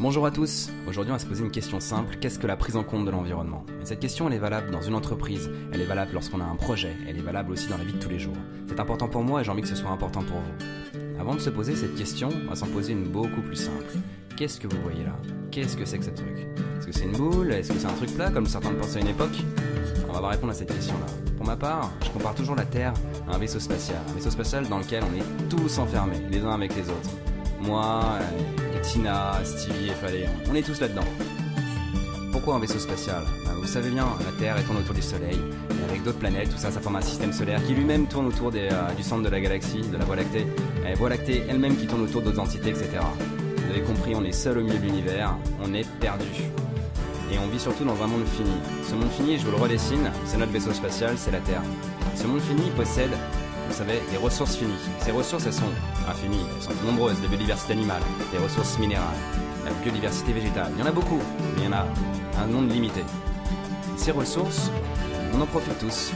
Bonjour à tous, aujourd'hui on va se poser une question simple, qu'est-ce que la prise en compte de l'environnement? Et cette question elle est valable dans une entreprise, elle est valable lorsqu'on a un projet, elle est valable aussi dans la vie de tous les jours. C'est important pour moi et j'ai envie que ce soit important pour vous. Avant de se poser cette question, on va s'en poser une beaucoup plus simple. Qu'est-ce que vous voyez là? Qu'est-ce que c'est que ce truc? Est-ce que c'est une boule? Est-ce que c'est un truc plat comme certains le pensaient à une époque? On va répondre à cette question-là. Pour ma part, je compare toujours la Terre à un vaisseau spatial. Un vaisseau spatial dans lequel on est tous enfermés, les uns avec les autres. Moi, Tina, Stevie et Fallait, on est tous là-dedans. Pourquoi un vaisseau spatial? Vous savez bien, la Terre elle tourne autour du Soleil, et avec d'autres planètes, tout ça, ça forme un système solaire qui lui-même tourne autour du centre de la galaxie, de la Voie lactée. Et Voie lactée elle-même qui tourne autour d'autres entités, etc. Vous avez compris, on est seul au milieu de l'univers, on est perdu. Et on vit surtout dans un monde fini. Ce monde fini, je vous le redessine, c'est notre vaisseau spatial, c'est la Terre. Ce monde fini possède, vous savez, des ressources finies. Ces ressources, elles sont infinies, elles sont nombreuses, la biodiversité animale, des ressources minérales, la biodiversité végétale. Il y en a beaucoup, mais il y en a un nombre limité. Ces ressources, on en profite tous.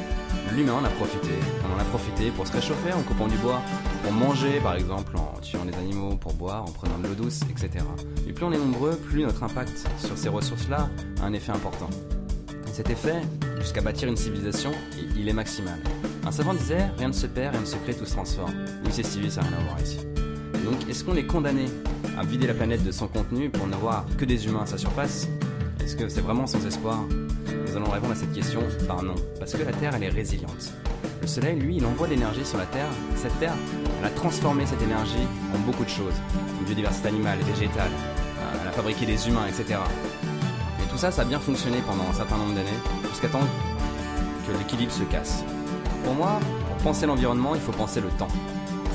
L'humain en a profité. On en a profité pour se réchauffer en coupant du bois, pour manger par exemple en tuant des animaux, pour boire, en prenant de l'eau douce, etc. Et plus on est nombreux, plus notre impact sur ces ressources-là a un effet important. Et cet effet, jusqu'à bâtir une civilisation, il est maximal. Un savant disait, rien ne se perd, rien ne se crée, tout se transforme. Oui, c'est Stevie, ça n'a rien à voir ici. Donc, est-ce qu'on est condamné à vider la planète de son contenu pour ne voir que des humains à sa surface? Est-ce que c'est vraiment sans espoir? Nous allons répondre à cette question par non, parce que la Terre, elle est résiliente. Le Soleil, lui, il envoie de l'énergie sur la Terre. Cette Terre, elle a transformé cette énergie en beaucoup de choses. Une biodiversité animale, végétale, elle a fabriqué des humains, etc. Et tout ça, ça a bien fonctionné pendant un certain nombre d'années, jusqu'à temps que l'équilibre se casse. Pour moi, pour penser l'environnement, il faut penser le temps.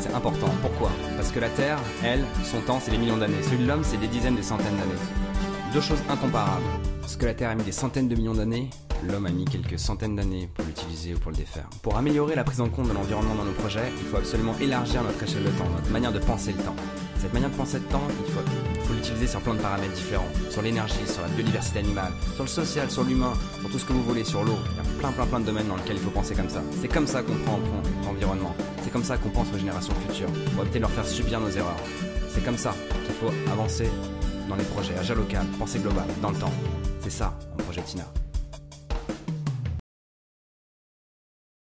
C'est important. Pourquoi? Parce que la Terre, elle, son temps, c'est des millions d'années. Celui de l'homme, c'est des dizaines, des centaines d'années. Deux choses incomparables. Parce que la Terre a mis des centaines de millions d'années, l'homme a mis quelques centaines d'années pour l'utiliser ou pour le défaire. Pour améliorer la prise en compte de l'environnement dans nos projets, il faut absolument élargir notre échelle de temps, notre manière de penser le temps. Cette manière de penser le temps, il faut l'utiliser sur plein de paramètres différents. Sur l'énergie, sur la biodiversité animale, sur le social, sur l'humain, sur tout ce que vous voulez, sur l'eau. Il y a plein de domaines dans lesquels il faut penser comme ça. C'est comme ça qu'on prend en compte l'environnement. C'est comme ça qu'on pense aux générations futures, pour éviter de leur faire subir nos erreurs. C'est comme ça qu'il faut avancer dans les projets, agir local, penser global, dans le temps. C'est ça, mon projet Tina.